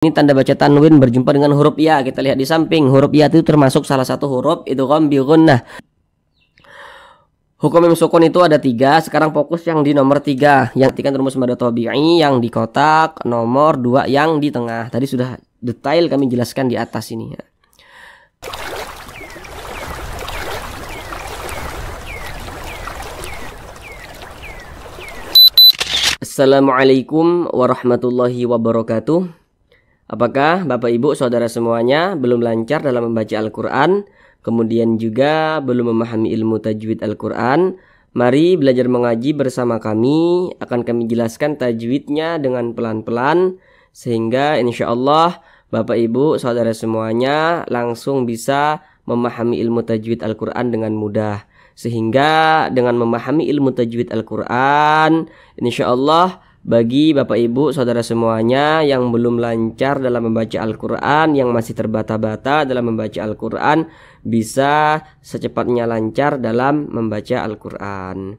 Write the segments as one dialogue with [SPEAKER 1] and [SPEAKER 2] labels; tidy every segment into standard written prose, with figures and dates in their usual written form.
[SPEAKER 1] Ini tanda baca tanwin berjumpa dengan huruf ya. Kita lihat di samping, huruf ya itu termasuk salah satu huruf idgham bi gunnah. Hukum mim sukun itu ada 3. Sekarang fokus yang di nomor 3, yang kan rumus mad tabi'i, yang di kotak, nomor 2 yang di tengah. Tadi sudah detail kami jelaskan di atas ini ya. Assalamualaikum warahmatullahi wabarakatuh. Apakah Bapak Ibu Saudara semuanya belum lancar dalam membaca Al-Quran, kemudian juga belum memahami ilmu tajwid Al-Quran? Mari belajar mengaji bersama kami. Akan kami jelaskan tajwidnya dengan pelan-pelan, sehingga insya Allah Bapak Ibu Saudara semuanya langsung bisa memahami ilmu tajwid Al-Quran dengan mudah. Sehingga dengan memahami ilmu tajwid Al-Quran, insya Allah bagi Bapak Ibu Saudara semuanya yang belum lancar dalam membaca Al-Quran, yang masih terbata-bata dalam membaca Al-Quran, bisa secepatnya lancar dalam membaca Al-Quran.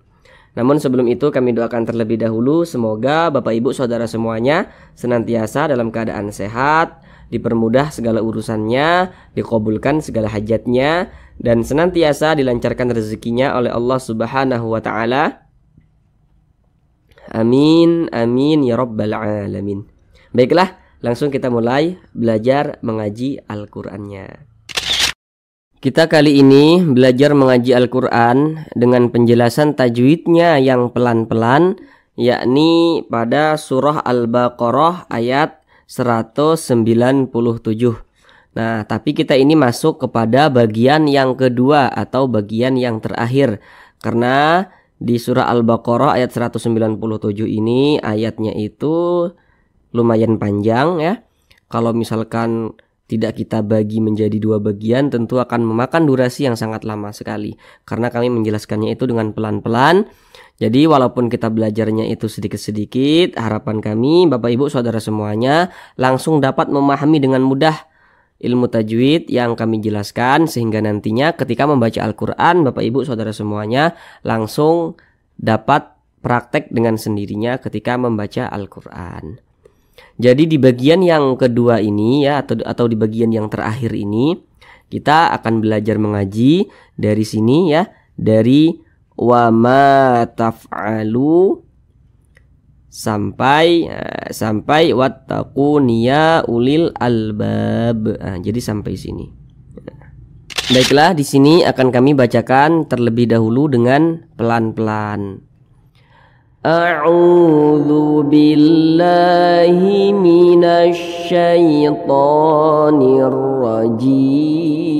[SPEAKER 1] Namun sebelum itu kami doakan terlebih dahulu, semoga Bapak Ibu Saudara semuanya senantiasa dalam keadaan sehat, dipermudah segala urusannya, dikabulkan segala hajatnya, dan senantiasa dilancarkan rezekinya oleh Allah Subhanahu wa Ta'ala. Amin, amin ya rabbal alamin. Baiklah, langsung kita mulai belajar mengaji Al-Qur'annya. Kita kali ini belajar mengaji Al-Qur'an dengan penjelasan tajwidnya yang pelan-pelan, yakni pada surah Al-Baqarah ayat 197. Nah, tapi kita ini masuk kepada bagian yang kedua atau bagian yang terakhir, karena di surah Al-Baqarah ayat 197 ini ayatnya itu lumayan panjang ya. Kalau misalkan tidak kita bagi menjadi 2 bagian, tentu akan memakan durasi yang sangat lama sekali. Karena kami menjelaskannya itu dengan pelan-pelan. Jadi walaupun kita belajarnya itu sedikit-sedikit, harapan kami Bapak Ibu Saudara semuanya langsung dapat memahami dengan mudah ilmu tajwid yang kami jelaskan, sehingga nantinya ketika membaca Al-Quran Bapak Ibu Saudara semuanya langsung dapat praktek dengan sendirinya ketika membaca Al-Quran. Jadi di bagian yang kedua ini ya, atau di bagian yang terakhir ini, kita akan belajar mengaji dari sini ya, dari wa ma taf'alu sampai wattaquniya ulil albab. Jadi sampai sini. Baiklah, di sini akan kami bacakan terlebih dahulu dengan pelan-pelan. A'udzu billahi minasy syaithanir rajim.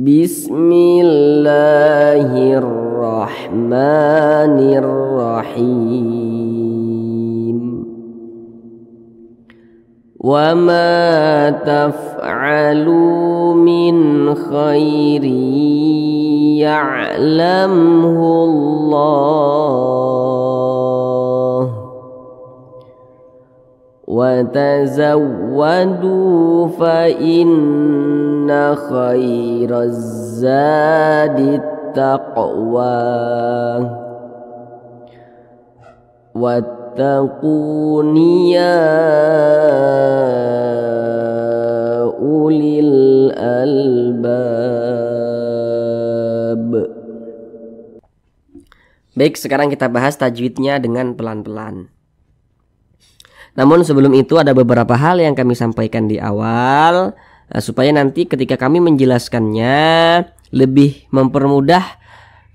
[SPEAKER 1] Bismillahirrahmanirrahim. Wa ma taf'alu min khairin ya'lamhu Allah wa tazawwadu fa inna khairaz zadit taqwa wattaquni ya ulil albab. Baik, sekarang kita bahas tajwidnya dengan pelan-pelan. Namun sebelum itu ada beberapa hal yang kami sampaikan di awal, supaya nanti ketika kami menjelaskannya lebih mempermudah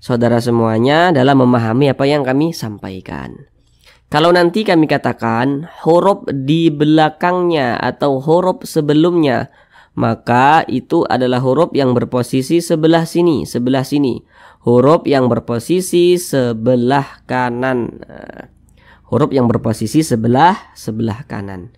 [SPEAKER 1] saudara semuanya dalam memahami apa yang kami sampaikan. Kalau nanti kami katakan huruf di belakangnya atau huruf sebelumnya, maka itu adalah huruf yang berposisi sebelah sini, sebelah sini. Huruf yang berposisi sebelah kanan. Huruf yang berposisi sebelah kanan.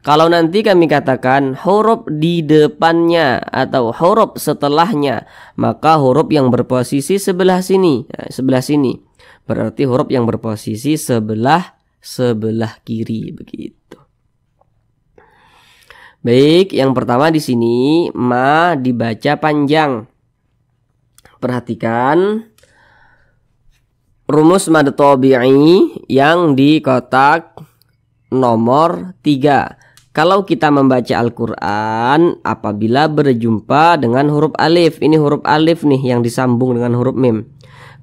[SPEAKER 1] Kalau nanti kami katakan huruf di depannya atau huruf setelahnya, maka huruf yang berposisi sebelah sini, sebelah sini. Berarti huruf yang berposisi sebelah kiri begitu. Baik, yang pertama di sini ma dibaca panjang. Perhatikan rumus mad tabi'i yang di kotak nomor 3. Kalau kita membaca Al-Quran apabila berjumpa dengan huruf alif, ini huruf alif nih yang disambung dengan huruf mim.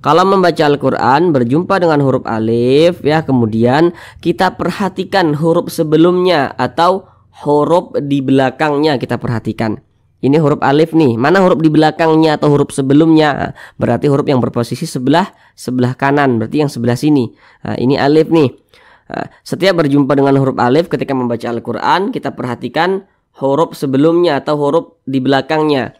[SPEAKER 1] Kalau membaca Al-Quran berjumpa dengan huruf alif ya, kemudian kita perhatikan huruf sebelumnya atau huruf di belakangnya, kita perhatikan. Ini huruf alif nih, mana huruf di belakangnya atau huruf sebelumnya? Berarti huruf yang berposisi sebelah kanan, berarti yang sebelah sini. Nah, ini alif nih. Setiap berjumpa dengan huruf alif ketika membaca Al-Quran, kita perhatikan huruf sebelumnya atau huruf di belakangnya.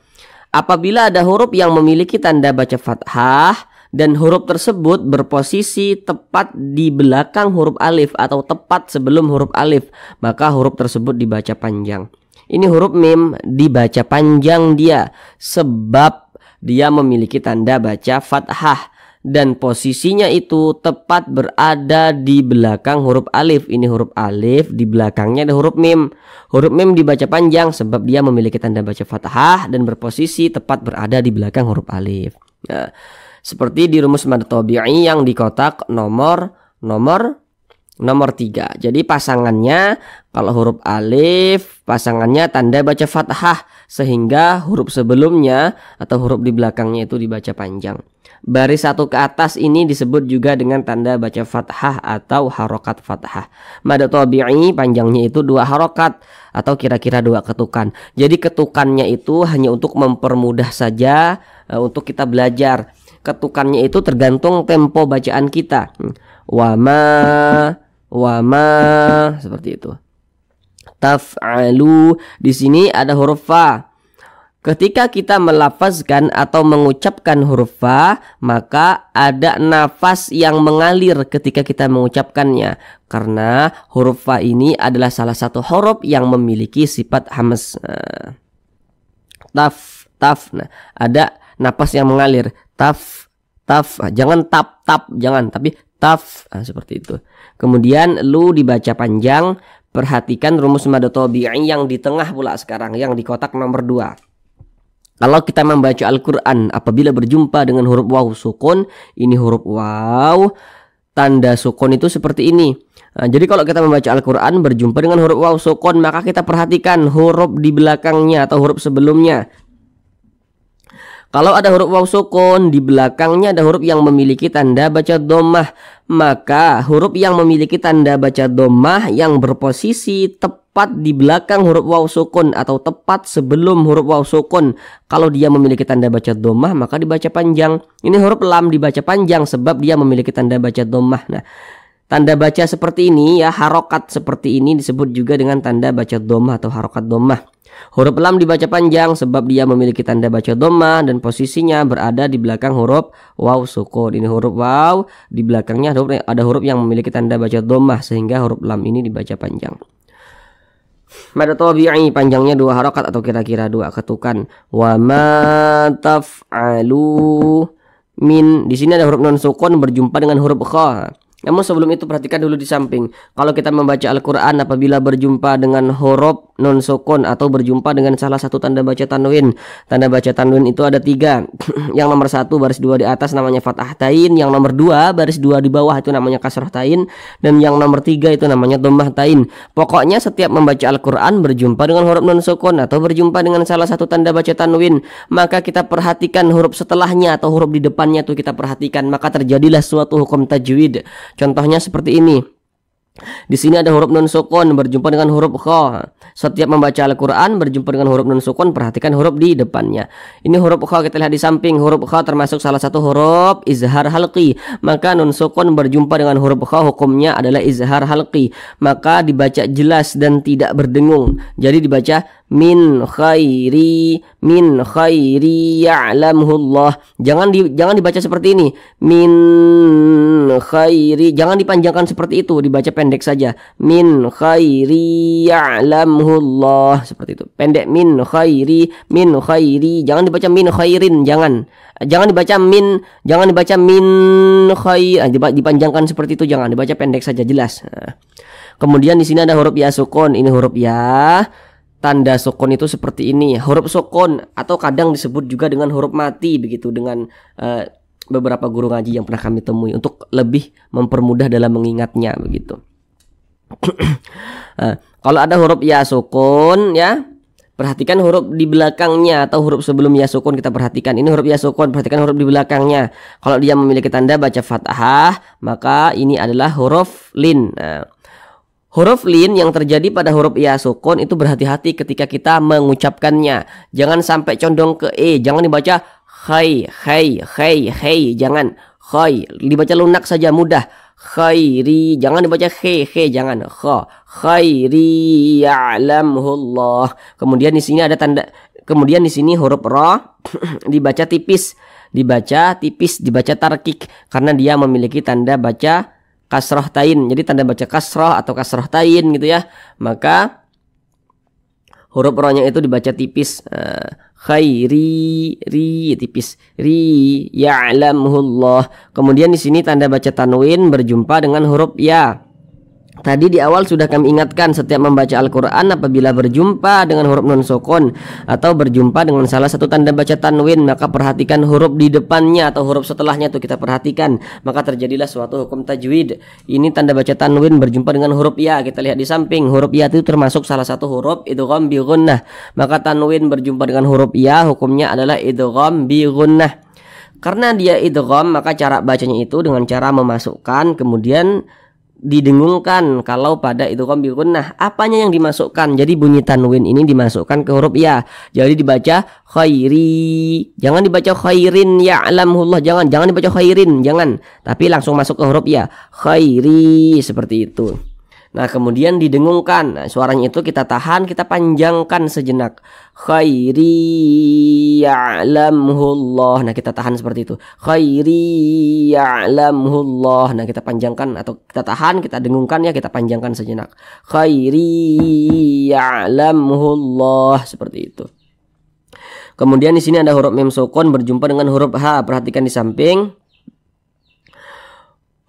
[SPEAKER 1] Apabila ada huruf yang memiliki tanda baca fathah dan huruf tersebut berposisi tepat di belakang huruf alif atau tepat sebelum huruf alif, maka huruf tersebut dibaca panjang. Ini huruf mim dibaca panjang dia sebab dia memiliki tanda baca fathah dan posisinya itu tepat berada di belakang huruf alif. Ini huruf alif, di belakangnya ada huruf mim. Huruf mim dibaca panjang sebab dia memiliki tanda baca fathah dan berposisi tepat berada di belakang huruf alif. Nah, seperti di rumus mad tabi'i yang di kotak nomor 3. Jadi pasangannya kalau huruf alif pasangannya tanda baca fathah sehingga huruf sebelumnya atau huruf di belakangnya itu dibaca panjang. Baris satu ke atas ini disebut juga dengan tanda baca fathah atau harokat fathah. Mad tabi'i panjangnya itu 2 harokat atau kira-kira 2 ketukan. Jadi ketukannya itu hanya untuk mempermudah saja untuk kita belajar. Ketukannya itu tergantung tempo bacaan kita. Wama seperti itu. Taf'alu, di sini ada huruf fa. Ketika kita melafazkan atau mengucapkan huruf fa, maka ada nafas yang mengalir ketika kita mengucapkannya. Karena huruf fa ini adalah salah satu huruf yang memiliki sifat hamz. Taf. Nah, ada nafas yang mengalir. Taf. Jangan tap, jangan, tapi taf. Nah, seperti itu. Kemudian lu dibaca panjang. Perhatikan rumus mad tabi'i yang di tengah pula sekarang, yang di kotak nomor 2. Kalau kita membaca Al-Quran apabila berjumpa dengan huruf waw sukun, ini huruf waw, tanda sukun itu seperti ini. Nah, jadi kalau kita membaca Al-Quran berjumpa dengan huruf waw sukun, maka kita perhatikan huruf di belakangnya atau huruf sebelumnya. Kalau ada huruf waw sukun, di belakangnya ada huruf yang memiliki tanda baca dhammah, maka huruf yang memiliki tanda baca dhammah yang berposisi tepat di belakang huruf waw sukun atau tepat sebelum huruf waw sukun, kalau dia memiliki tanda baca dhammah maka dibaca panjang. Ini huruf lam dibaca panjang sebab dia memiliki tanda baca dhammah. Nah, tanda baca seperti ini ya, harokat seperti ini disebut juga dengan tanda baca dhammah atau harokat dhammah. Huruf lam dibaca panjang sebab dia memiliki tanda baca dhammah dan posisinya berada di belakang huruf waw sukun. Ini huruf waw, di belakangnya ada huruf yang memiliki tanda baca dhammah sehingga huruf lam ini dibaca panjang. Mad tabi'i panjangnya 2 harokat atau kira-kira 2 ketukan. Wa ma taf'alu min, di sini ada huruf nun sukun berjumpa dengan huruf kha. Namun sebelum itu perhatikan dulu di samping. Kalau kita membaca Al-Quran apabila berjumpa dengan huruf nun sukun atau berjumpa dengan salah satu tanda baca tanwin. Tanda baca tanwin itu ada 3. Yang nomor 1 baris 2 di atas namanya fathah tain. Yang nomor 2 baris 2 di bawah itu namanya kasrah tain. Dan yang nomor 3 itu namanya dhammah tain. Pokoknya setiap membaca Al-Quran berjumpa dengan huruf nun sukun atau berjumpa dengan salah satu tanda baca tanwin, maka kita perhatikan huruf setelahnya atau huruf di depannya itu kita perhatikan, maka terjadilah suatu hukum tajwid. Contohnya seperti ini. Di sini ada huruf nun sukun berjumpa dengan huruf kha. Setiap membaca Al-Quran berjumpa dengan huruf nun sukun, perhatikan huruf di depannya. Ini huruf kha, kita lihat di samping. Huruf kha termasuk salah satu huruf izhar halqi. Maka nun sukun berjumpa dengan huruf kha hukumnya adalah izhar halqi. Maka dibaca jelas dan tidak berdengung. Jadi dibaca min khairi ya'lamullah. Jangan dibaca seperti ini. Min khairi, jangan dipanjangkan seperti itu, dibaca pendek saja. Min khairi ya'lamullah, seperti itu. Pendek, min khairi, jangan dibaca min khairin, jangan dibaca min khair, dipanjangkan seperti itu, jangan dibaca pendek saja, jelas. Kemudian di sini ada huruf ya sukun. Ini huruf ya. Tanda sukun itu seperti ini, huruf sukun atau kadang disebut juga dengan huruf mati begitu, dengan beberapa guru ngaji yang pernah kami temui untuk lebih mempermudah dalam mengingatnya begitu. Nah, kalau ada huruf ya sukun ya, perhatikan huruf di belakangnya atau huruf sebelum ya sukun kita perhatikan. Ini huruf ya sukun, perhatikan huruf di belakangnya. Kalau dia memiliki tanda baca fathah, maka ini adalah huruf lin. Nah, huruf lin yang terjadi pada huruf ya sukun itu berhati-hati ketika kita mengucapkannya. Jangan sampai condong ke jangan dibaca khai, jangan. Khai, dibaca lunak saja mudah. Khairi, jangan dibaca jangan. Khairi ya'lamhullah. Kemudian di sini ada tanda, kemudian di sini huruf ra dibaca tipis, dibaca tarkik karena dia memiliki tanda baca kasroh tain. Jadi tanda baca kasroh atau kasroh tain gitu ya. Maka huruf ra-nya itu dibaca tipis. Khairi, tipis. Ri ya'lamhullah. Kemudian di sini tanda baca tanwin berjumpa dengan huruf ya. Tadi di awal sudah kami ingatkan, setiap membaca Al-Quran apabila berjumpa dengan huruf nun sukun atau berjumpa dengan salah satu tanda baca tanwin, maka perhatikan huruf di depannya atau huruf setelahnya itu kita perhatikan, maka terjadilah suatu hukum tajwid. Ini tanda baca tanwin berjumpa dengan huruf ya. Kita lihat di samping, huruf ya itu termasuk salah satu huruf idgham bi gunnah. Maka tanwin berjumpa dengan huruf ya, hukumnya adalah idgham bi gunnah. Karena dia idgham, maka cara bacanya itu dengan cara memasukkan kemudian didengungkan kalau pada idgham bi gunnah. Apanya yang dimasukkan? Jadi bunyi tanwin ini dimasukkan ke huruf ya. Jadi dibaca khairi. Jangan dibaca khairin ya'lamhullah. Jangan dibaca khairin, jangan. Tapi langsung masuk ke huruf ya. Khairi, seperti itu. Nah, kemudian didengungkan. Nah, suaranya itu kita tahan, kita panjangkan sejenak. Khairi ya'lamhullah. Nah, kita tahan seperti itu. Khairi ya'lamhullah. Nah, kita panjangkan atau kita tahan, kita dengungkan ya, kita panjangkan sejenak. Khairi ya'lamhullah, seperti itu. Kemudian di sini ada huruf mim sukun berjumpa dengan huruf ha. Perhatikan di samping.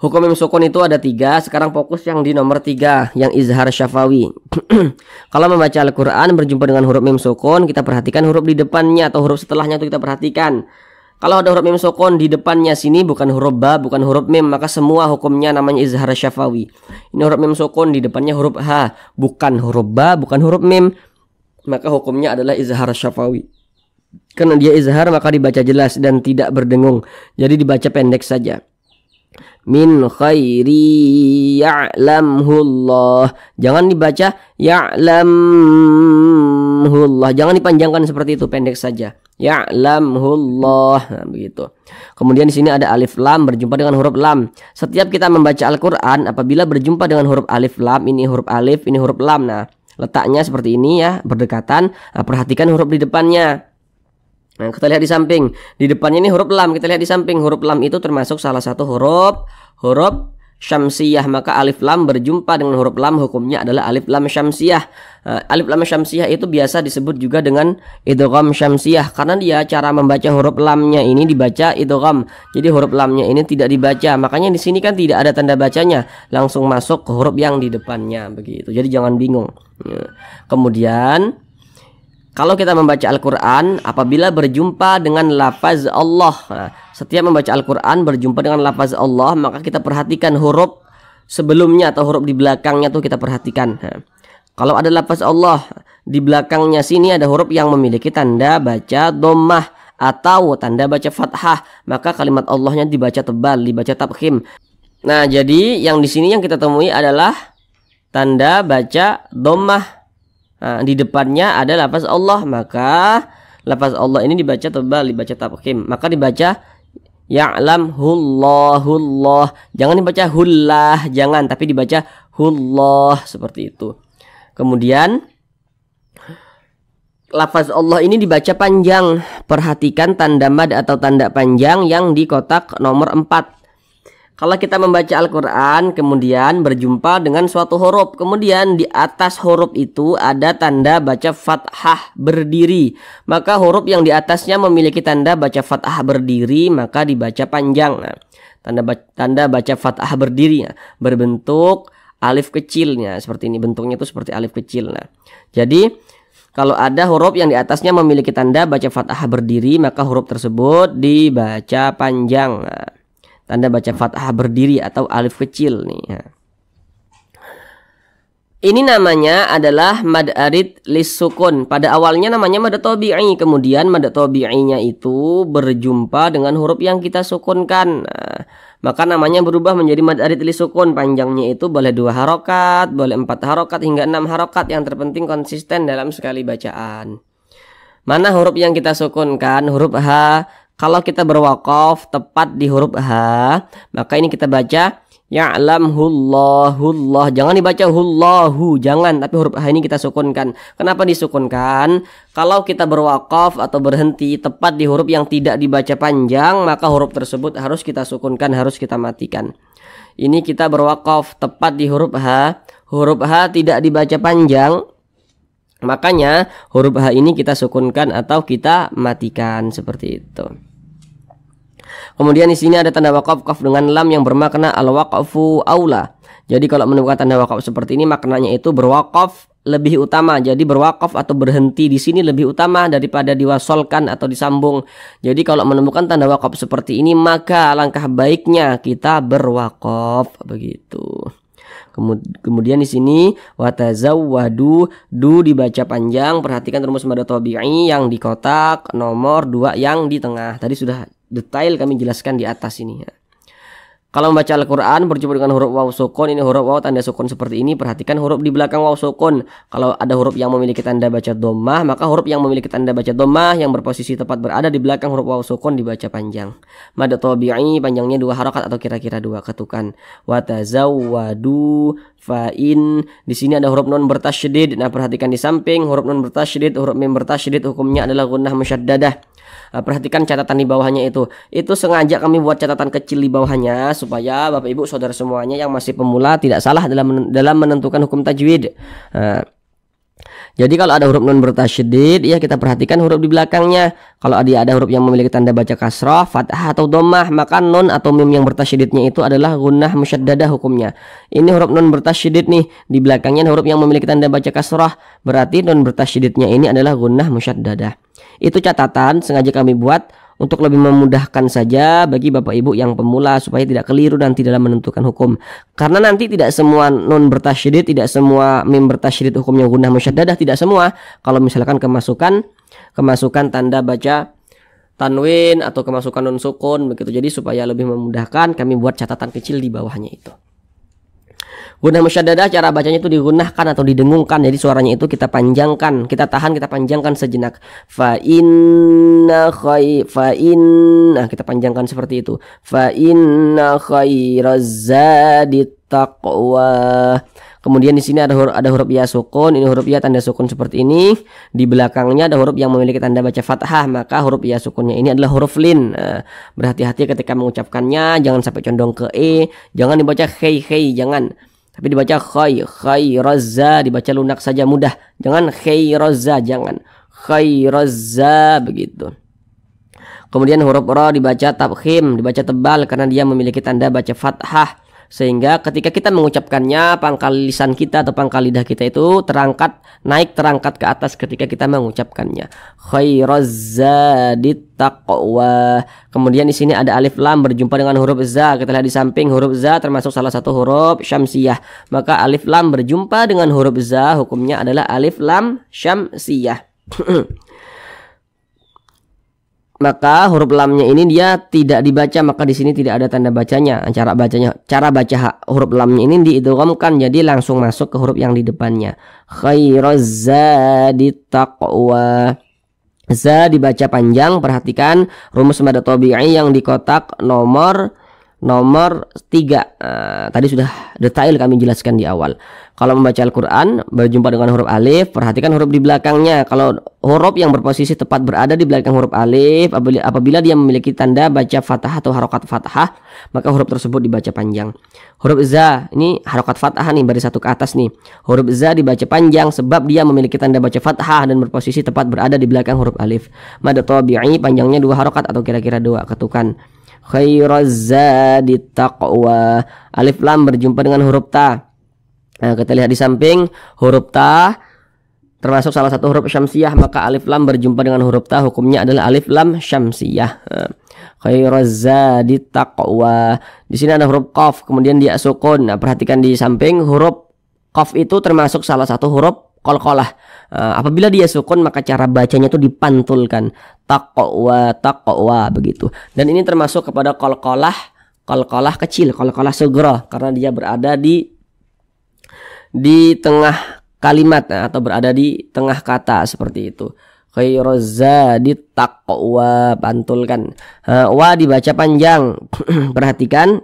[SPEAKER 1] Hukum mim sukun itu ada 3. Sekarang fokus yang di nomor 3, yang izhar syafawi. Kalau membaca Al-Quran berjumpa dengan huruf mim sukun, kita perhatikan huruf di depannya atau huruf setelahnya itu kita perhatikan. Kalau ada huruf mim sukun di depannya sini bukan huruf ba, bukan huruf mim, maka semua hukumnya namanya izhar syafawi. Ini huruf mim sukun di depannya huruf ha, bukan huruf ba, bukan huruf mim, maka hukumnya adalah izhar syafawi. Karena dia izhar maka dibaca jelas dan tidak berdengung. Jadi dibaca pendek saja. Min khairi ya'lamhullah. Jangan dibaca ya'lamhullah. Jangan dipanjangkan seperti itu, pendek saja. Ya'lamhullah. Nah, begitu. Kemudian di sini ada alif lam berjumpa dengan huruf lam. Setiap kita membaca Al-Qur'an apabila berjumpa dengan huruf alif lam, ini huruf alif, ini huruf lam. Nah, letaknya seperti ini ya, berdekatan. Nah, perhatikan huruf di depannya. Nah, kita lihat di samping. Di depannya ini huruf lam. Kita lihat di samping. Huruf lam itu termasuk salah satu huruf syamsiyah. Maka alif lam berjumpa dengan huruf lam, hukumnya adalah alif lam syamsiyah. Alif lam syamsiyah itu biasa disebut juga dengan idgham syamsiyah, karena dia cara membaca huruf lamnya ini dibaca idgham. Jadi huruf lamnya ini tidak dibaca. Makanya di sini kan tidak ada tanda bacanya, langsung masuk ke huruf yang di depannya begitu. Jadi jangan bingung. Kemudian kalau kita membaca Al-Quran apabila berjumpa dengan lafaz Allah, nah, setiap membaca Al-Quran berjumpa dengan lafaz Allah, maka kita perhatikan huruf sebelumnya atau huruf di belakangnya tuh kita perhatikan. Nah, kalau ada lafaz Allah di belakangnya sini ada huruf yang memiliki tanda baca dhammah atau tanda baca fathah, maka kalimat Allahnya dibaca tebal, dibaca tabkhim. Nah, jadi yang di sini yang kita temui adalah tanda baca dhammah. Nah, di depannya ada lafaz Allah, maka lafaz Allah ini dibaca tebal, dibaca tabkhim, maka dibaca ya'lamhullahullah. Jangan dibaca hullah, jangan, tapi dibaca hullah, seperti itu. Kemudian lafaz Allah ini dibaca panjang. Perhatikan tanda mad atau tanda panjang yang di kotak nomor 4. Kalau kita membaca Al-Quran kemudian berjumpa dengan suatu huruf, kemudian di atas huruf itu ada tanda baca fathah berdiri, maka huruf yang di atasnya memiliki tanda baca fathah berdiri maka dibaca panjang. Nah, tanda baca fathah berdiri berbentuk alif kecilnya seperti ini, bentuknya itu seperti alif kecil. Nah, jadi Kalau ada huruf yang di atasnya memiliki tanda baca fathah berdiri, maka huruf tersebut dibaca panjang. Nah, tanda baca fathah berdiri atau alif kecil nih. Nah. Ini namanya adalah mad arid lis sukun. Pada awalnya namanya mad tabi'i, kemudian mad tabi'inya itu berjumpa dengan huruf yang kita sukunkan. Nah, maka namanya berubah menjadi mad arid lis sukun. Panjangnya itu boleh 2 harokat, boleh 4 harokat hingga 6 harokat. Yang terpenting konsisten dalam sekali bacaan. Mana huruf yang kita sukunkan? Huruf H. Kalau kita berwaqaf tepat di huruf H, maka ini kita baca ya'lamhullahullah. Jangan dibaca hullahu, jangan, tapi huruf H ini kita sukunkan. Kenapa disukunkan? Kalau kita berwaqaf atau berhenti tepat di huruf yang tidak dibaca panjang, maka huruf tersebut harus kita sukunkan, harus kita matikan. Ini kita berwaqaf tepat di huruf H. Huruf H tidak dibaca panjang, makanya huruf H ini kita sukunkan atau kita matikan seperti itu. Kemudian di sini ada tanda waqaf qaf dengan lam yang bermakna al-waqfu aula. Jadi kalau menemukan tanda waqaf seperti ini maknanya itu berwaqaf lebih utama. Jadi berwaqaf atau berhenti di sini lebih utama daripada diwasolkan atau disambung. Jadi kalau menemukan tanda waqaf seperti ini maka alangkah baiknya kita berwaqaf begitu. Kemudian di sini watazawwadu, du dibaca panjang. Perhatikan rumus mad tabi'i yang di kotak, nomor 2 yang di tengah. Tadi sudah detail kami jelaskan di atas ini ya. Kalau membaca Al-Quran berjumpa dengan huruf waw sukun, ini huruf waw tanda sukun seperti ini. Perhatikan huruf di belakang waw sukun. Kalau ada huruf yang memiliki tanda baca dhammah, maka huruf yang memiliki tanda baca dhammah yang berposisi tepat berada di belakang huruf waw sukun dibaca panjang. Mad tabi'i panjangnya 2 harokat atau kira-kira 2 ketukan. Watazawwadu fa'in. Di sini ada huruf nun bertasydid. Nah, perhatikan di samping huruf nun bertasydid, huruf mim bertasydid hukumnya adalah gunnah musyaddadah. Perhatikan catatan di bawahnya itu sengaja kami buat catatan kecil di bawahnya supaya Bapak Ibu saudara semuanya yang masih pemula tidak salah dalam menentukan hukum tajwid. Jadi kalau ada huruf nun bertasydid ya kita perhatikan huruf di belakangnya. Kalau ada huruf yang memiliki tanda baca kasrah, fathah atau dhammah, maka nun atau mim yang bertasydidnya itu adalah gunnah musyaddadah hukumnya. Ini huruf nun bertasydid nih, di belakangnya huruf yang memiliki tanda baca kasrah, berarti nun bertasydidnya ini adalah gunnah musyaddadah. Itu catatan sengaja kami buat untuk lebih memudahkan saja bagi Bapak Ibu yang pemula supaya tidak keliru nanti dalam menentukan hukum. Karena nanti tidak semua nun bertasydid, tidak semua mim bertasydid hukumnya gunnah musyaddadah, tidak semua. Kalau misalkan kemasukan tanda baca tanwin atau kemasukan nun sukun begitu. Jadi supaya lebih memudahkan kami buat catatan kecil di bawahnya itu. Gunnah musyaddadah cara bacanya itu digunnahkan atau didengungkan. Jadi suaranya itu kita panjangkan, kita tahan, kita panjangkan sejenak. Nah, kita panjangkan seperti itu. Fa inna khairaz zadi taqwa. Kemudian di sini ada huruf ya sukun. Ini huruf ya tanda sukun seperti ini. Di belakangnya ada huruf yang memiliki tanda baca fathah, maka huruf ya sukunnya ini adalah huruf lin. Berhati-hati ketika mengucapkannya, jangan sampai condong ke e, jangan dibaca khei, jangan. Tapi dibaca khairazza, dibaca lunak saja mudah. Jangan khairazza, jangan khairazza begitu. Kemudian huruf ra dibaca tabkhim, dibaca tebal karena dia memiliki tanda baca fathah. Sehingga ketika kita mengucapkannya pangkal lisan kita atau pangkal lidah kita itu terangkat ke atas ketika kita mengucapkannya. Khairazadit taqwa. Kemudian di sini ada alif lam berjumpa dengan huruf za. Kita lihat di samping huruf za termasuk salah satu huruf syamsiyah. Maka alif lam berjumpa dengan huruf za hukumnya adalah alif lam syamsiyah. Maka huruf lamnya ini dia tidak dibaca, maka di sini tidak ada tanda bacanya. Cara baca huruf lamnya ini diidghamkan, jadi langsung masuk ke huruf yang di depannya. Khairazadit taqwa. Za dibaca panjang. Perhatikan rumus mad tabi'i yang di kotak nomor 3. Tadi sudah detail kami jelaskan di awal. Kalau membaca Al-Quran berjumpa dengan huruf alif, perhatikan huruf di belakangnya. Kalau huruf yang berposisi tepat berada di belakang huruf alif, apabila dia memiliki tanda baca fathah atau harokat fathah, maka huruf tersebut dibaca panjang. Huruf za, ini harokat fathah nih, baris 1 ke atas nih. Huruf za dibaca panjang sebab dia memiliki tanda baca fathah dan berposisi tepat berada di belakang huruf alif. Mad tabi'i panjangnya 2 harokat atau kira-kira 2 ketukan. Khairazadit taqwa. Alif lam berjumpa dengan huruf ta. Nah, kita lihat di samping huruf ta termasuk salah satu huruf syamsiyah, maka alif lam berjumpa dengan huruf ta, hukumnya adalah alif lam syamsiyah. Khairaz zadi taqwa. Di sini ada huruf qaf, kemudian dia sukun. Nah, perhatikan di samping huruf qaf itu termasuk salah satu huruf qalqalah. Apabila dia sukun maka cara bacanya itu dipantulkan, taqwa taqwa begitu. Dan ini termasuk kepada qalqalah kecil, qalqalah sughra, karena dia berada di tengah kalimat, atau berada di tengah kata seperti itu. Khairaz zadi taqwa, pantulkan. Wa dibaca panjang. Perhatikan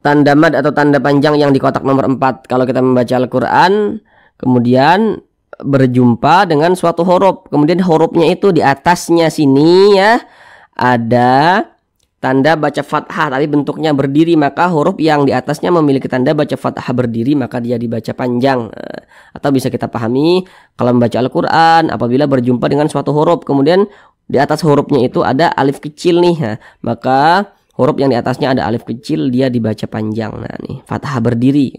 [SPEAKER 1] tanda mad atau tanda panjang yang di kotak nomor 4. Kalau kita membaca Al-Quran kemudian berjumpa dengan suatu huruf, kemudian hurufnya itu di atasnya sini ya ada tanda baca fathah tapi bentuknya berdiri, maka huruf yang di atasnya memiliki tanda baca fathah berdiri maka dia dibaca panjang. Atau bisa kita pahami kalau membaca Al-Quran apabila berjumpa dengan suatu huruf kemudian di atas hurufnya itu ada alif kecil nih, maka huruf yang di atasnya ada alif kecil dia dibaca panjang. Nah nih fathah berdiri.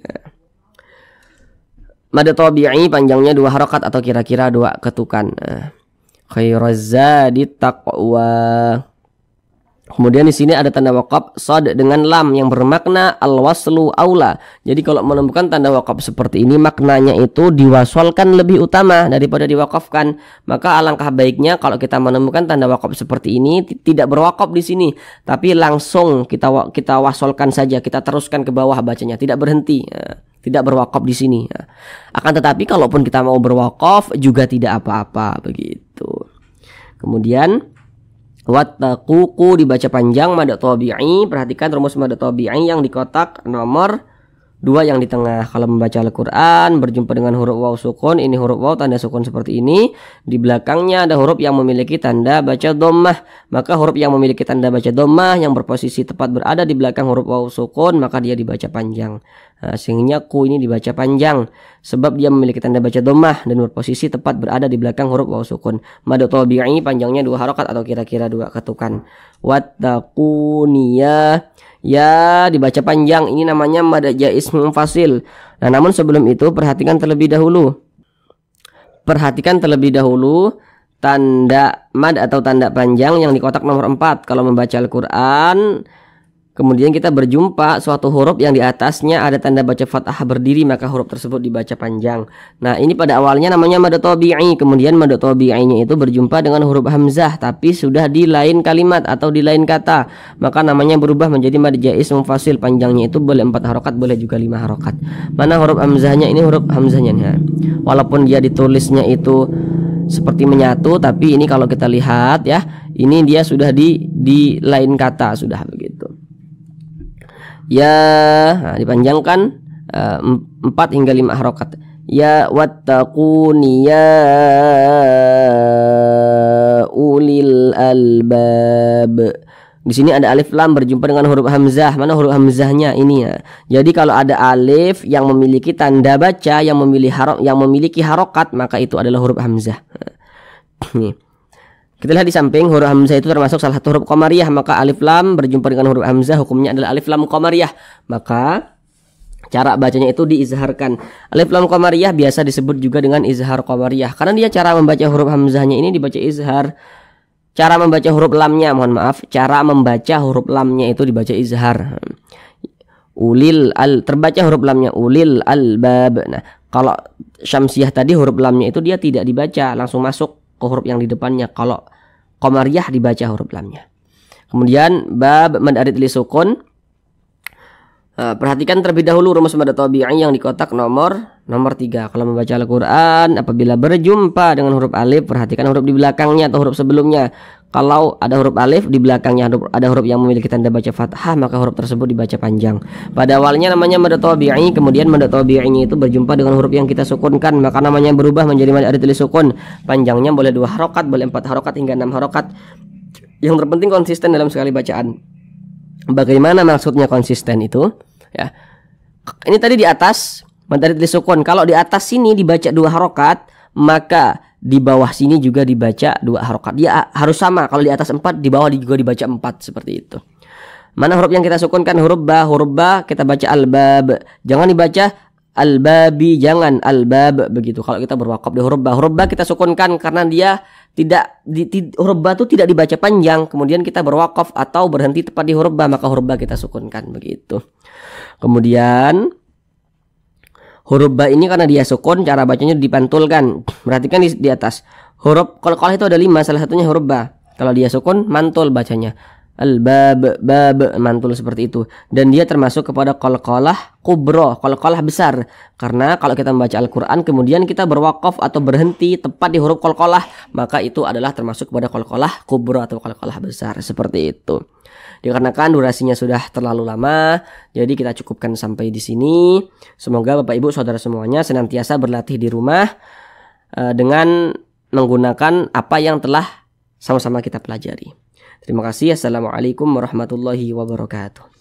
[SPEAKER 1] Mad tabi'i panjangnya 2 harokat atau kira-kira 2 ketukan. Khairaz zadi taqwa. Kemudian di sini ada tanda waqaf shad dengan lam yang bermakna al-waslu aula. Jadi kalau menemukan tanda waqaf seperti ini maknanya itu diwasolkan lebih utama daripada diwakafkan. Maka alangkah baiknya kalau kita menemukan tanda waqaf seperti ini tidak berwaqaf di sini, tapi langsung kita wasolkan saja, kita teruskan ke bawah bacanya, tidak berhenti. Tidak berwaqaf di sini. Akan tetapi kalaupun kita mau berwaqaf juga tidak apa-apa begitu. Kemudian wattaququ dibaca panjang mad tabi'i. Perhatikan rumus mad tabi'i yang di kotak nomor 2 yang di tengah. Kalau membaca Al-Quran berjumpa dengan huruf waw sukun, ini huruf waw tanda sukun seperti ini, di belakangnya ada huruf yang memiliki tanda baca dhammah, maka huruf yang memiliki tanda baca dhammah yang berposisi tepat berada di belakang huruf waw sukun maka dia dibaca panjang. Sehingga ku ini dibaca panjang sebab dia memiliki tanda baca dhammah dan berposisi tepat berada di belakang huruf waw sukun. Mad tabi'i panjangnya 2 harokat atau kira-kira 2 ketukan. Wattaquniyah, ya dibaca panjang, ini namanya mad jaiz munfasil. Nah namun sebelum itu perhatikan terlebih dahulu tanda mad atau tanda panjang yang di kotak nomor 4. Kalau membaca Al-Quran kemudian kita berjumpa suatu huruf yang di atasnya ada tanda baca fathah berdiri maka huruf tersebut dibaca panjang. Nah ini pada awalnya namanya mad tabi'i, kemudian mad tabi'inya itu berjumpa dengan huruf hamzah tapi sudah di lain kalimat atau di lain kata, maka namanya berubah menjadi mad jaiz munfasil. Panjangnya itu boleh 4 harokat boleh juga 5 harokat. Mana huruf hamzahnya? Ini huruf hamzahnya nih. Walaupun dia ditulisnya itu seperti menyatu, tapi ini kalau kita lihat ya, ini dia sudah di lain kata sudah begitu. Ya, dipanjangkan 4 hingga 5 harokat. Ya wattaquni ya ulil albab. Di sini ada alif lam berjumpa dengan huruf hamzah. Mana huruf hamzahnya? Ini ya. Jadi kalau ada alif yang memiliki tanda baca yang memiliki harokat maka itu adalah huruf hamzah. Nih. Kita lihat di samping huruf hamzah itu termasuk salah satu huruf qamariyah, maka alif lam berjumpa dengan huruf hamzah hukumnya adalah alif lam qamariyah. Maka cara bacanya itu diizharkan. Alif lam qamariyah biasa disebut juga dengan izhar qamariyah karena dia cara membaca huruf hamzahnya ini dibaca izhar. Cara membaca huruf lamnya, mohon maaf, cara membaca huruf lamnya itu dibaca izhar. Terbaca huruf lamnya ulil albab. Nah, kalau syamsiyah tadi huruf lamnya itu dia tidak dibaca, langsung masuk ke huruf yang di depannya. Kalau qamariyah dibaca huruf lamnya. Kemudian bab mad arid li sukun. Perhatikan terlebih dahulu rumus mad tabi'i yang di kotak nomor 3. Kalau membaca Al-Quran apabila berjumpa dengan huruf alif, perhatikan huruf di belakangnya atau huruf sebelumnya. Kalau ada huruf alif di belakangnya ada huruf yang memiliki tanda baca fathah maka huruf tersebut dibaca panjang. Pada awalnya namanya mad tabi'i, kemudian mad tabi'inya itu berjumpa dengan huruf yang kita sukunkan maka namanya berubah menjadi mad arid li sukun. Panjangnya boleh 2 harokat, boleh 4 harokat hingga 6 harokat. Yang terpenting konsisten dalam sekali bacaan. Bagaimana maksudnya konsisten itu? Ya. Ini tadi di atas mad arid li sukun. Kalau di atas sini dibaca 2 harokat, maka di bawah sini juga dibaca 2 harokat. Dia harus sama. Kalau di atas 4, di bawah juga dibaca 4 seperti itu. Mana huruf yang kita sukunkan? Huruf ba kita baca albab. Jangan dibaca al-babi, jangan al-bab begitu. Kalau kita berwakaf di huruf ba, kita sukunkan karena dia huruf ba itu tidak dibaca panjang. Kemudian kita berwakaf atau berhenti tepat di huruf ba, maka huruf ba kita sukunkan begitu. Kemudian huruf ba ini karena dia sukun, cara bacanya dipantulkan. Perhatikan di atas. Huruf qalqalah itu ada 5, salah satunya huruf ba. Kalau dia sukun, mantul bacanya. Al-bab, bab, mantul seperti itu. Dan dia termasuk kepada qalqalah kubro, qalqalah besar. Karena kalau kita membaca Al-Quran kemudian kita berwakaf atau berhenti tepat di huruf qalqalah, maka itu adalah termasuk kepada qalqalah kubro atau qalqalah besar. Seperti itu. Dikarenakan durasinya sudah terlalu lama, jadi kita cukupkan sampai di sini. Semoga Bapak Ibu Saudara semuanya senantiasa berlatih di rumah dengan menggunakan apa yang telah sama-sama kita pelajari. Terima kasih. Assalamualaikum warahmatullahi wabarakatuh.